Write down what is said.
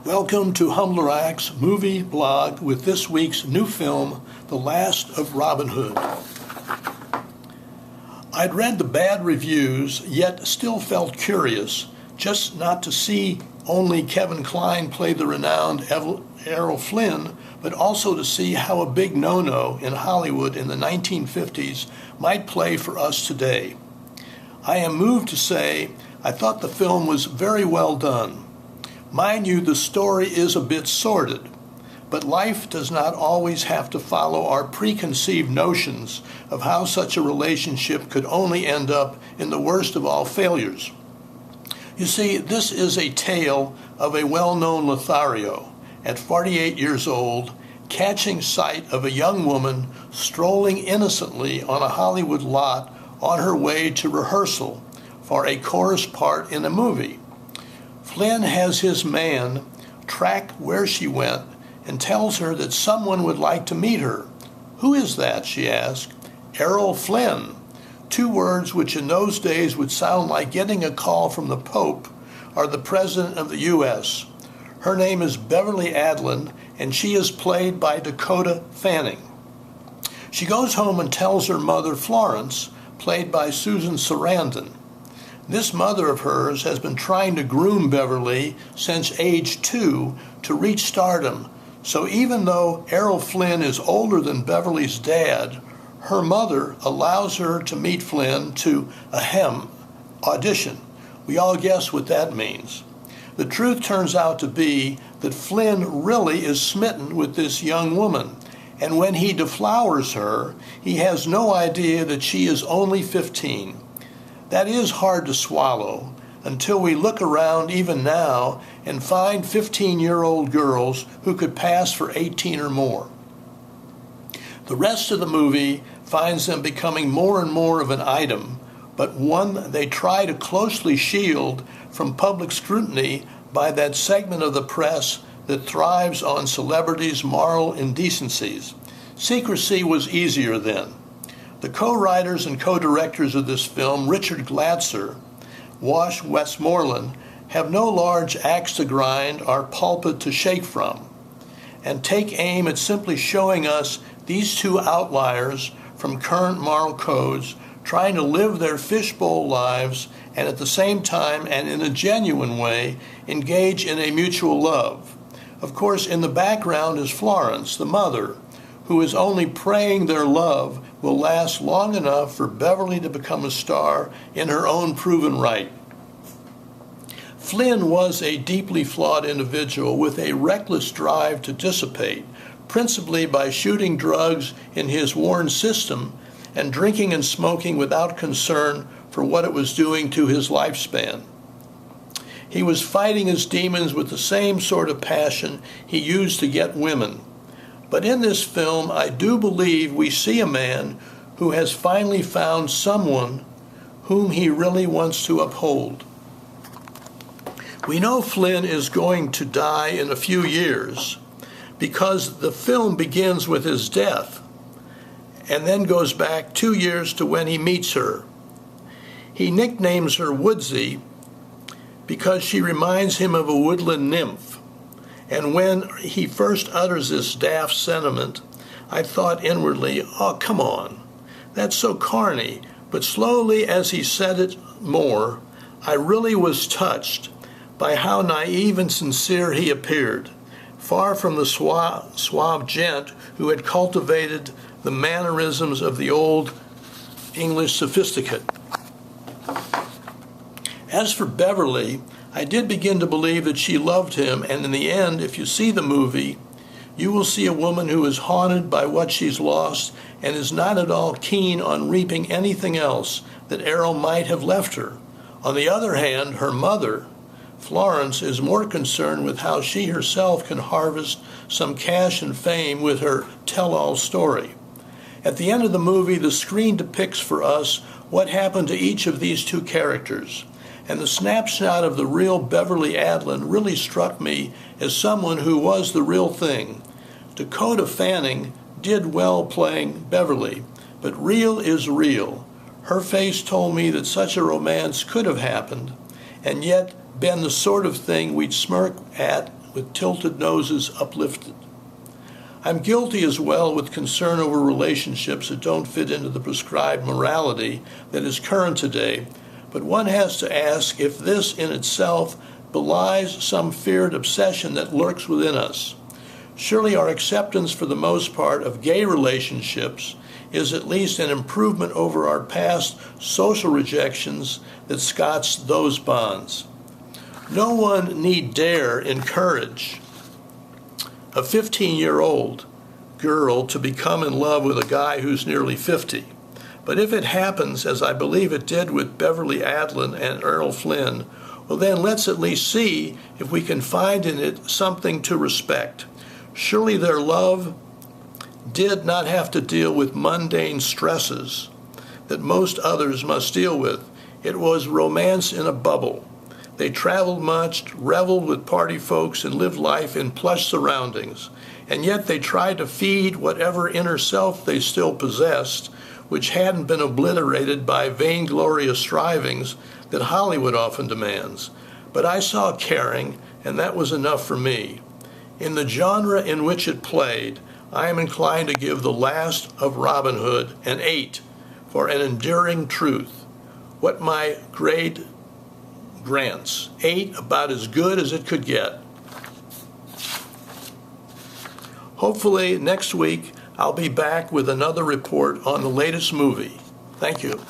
Welcome to Humbler Acts Movie Blog with this week's new film, The Last of Robin Hood. I'd read the bad reviews, yet still felt curious, just not to see only Kevin Kline play the renowned Errol Flynn, but also to see how a big no-no in Hollywood in the 1950s might play for us today. I am moved to say I thought the film was very well done. Mind you, the story is a bit sordid, but life does not always have to follow our preconceived notions of how such a relationship could only end up in the worst of all failures. You see, this is a tale of a well-known Lothario, at 48 years old, catching sight of a young woman strolling innocently on a Hollywood lot on her way to rehearsal for a chorus part in a movie. Flynn has his man track where she went and tells her that someone would like to meet her. "Who is that?" she asks. "Errol Flynn." Two words which in those days would sound like getting a call from the Pope or the President of the U.S. Her name is Beverly Adlin, and she is played by Dakota Fanning. She goes home and tells her mother, Florence, played by Susan Sarandon. This mother of hers has been trying to groom Beverly since age 2 to reach stardom, so even though Errol Flynn is older than Beverly's dad, her mother allows her to meet Flynn to audition. We all guess what that means. The truth turns out to be that Flynn really is smitten with this young woman, and when he deflowers her, he has no idea that she is only 15. That is hard to swallow until we look around even now and find 15-year-old girls who could pass for 18 or more. The rest of the movie finds them becoming more and more of an item, but one they try to closely shield from public scrutiny by that segment of the press that thrives on celebrities' moral indecencies. Secrecy was easier then. The co-writers and co-directors of this film, Richard Glatzer, Wash Westmoreland, have no large axe to grind or pulpit to shake from, and take aim at simply showing us these two outliers from current moral codes trying to live their fishbowl lives and at the same time and in a genuine way engage in a mutual love. Of course, in the background is Florence, the mother, who is only praying their love will last long enough for Beverly to become a star in her own proven right. Flynn was a deeply flawed individual with a reckless drive to dissipate, principally by shooting drugs in his worn system and drinking and smoking without concern for what it was doing to his lifespan. He was fighting his demons with the same sort of passion he used to get women. But in this film, I do believe we see a man who has finally found someone whom he really wants to uphold. We know Flynn is going to die in a few years because the film begins with his death and then goes back 2 years to when he meets her. He nicknames her Woodsy because she reminds him of a woodland nymph. And when he first utters this daft sentiment, I thought inwardly, oh, come on, that's so corny. But slowly as he said it more, I really was touched by how naive and sincere he appeared, far from the suave gent who had cultivated the mannerisms of the old English sophisticate. As for Beverly, I did begin to believe that she loved him, and in the end, if you see the movie, you will see a woman who is haunted by what she's lost and is not at all keen on reaping anything else that Errol might have left her. On the other hand, her mother, Florence, is more concerned with how she herself can harvest some cash and fame with her tell-all story. At the end of the movie, the screen depicts for us what happened to each of these two characters. And the snapshot of the real Beverly Adlin really struck me as someone who was the real thing. Dakota Fanning did well playing Beverly, but real is real. Her face told me that such a romance could have happened, and yet been the sort of thing we'd smirk at with tilted noses uplifted. I'm guilty as well with concern over relationships that don't fit into the prescribed morality that is current today, but one has to ask if this in itself belies some feared obsession that lurks within us. Surely our acceptance for the most part of gay relationships is at least an improvement over our past social rejections that scotched those bonds. No one need dare encourage a 15-year-old girl to become in love with a guy who's nearly 50. But if it happens, as I believe it did with Beverly Adlin and Errol Flynn, well then let's at least see if we can find in it something to respect. Surely their love did not have to deal with mundane stresses that most others must deal with. It was romance in a bubble. They traveled much, reveled with party folks, and lived life in plush surroundings. And yet they tried to feed whatever inner self they still possessed, which hadn't been obliterated by vainglorious strivings that Hollywood often demands. But I saw caring, and that was enough for me. In the genre in which it played, I am inclined to give The Last of Robin Hood an 8 for an enduring truth. What my grade grants, 8, about as good as it could get. Hopefully next week I'll be back with another report on the latest movie. Thank you.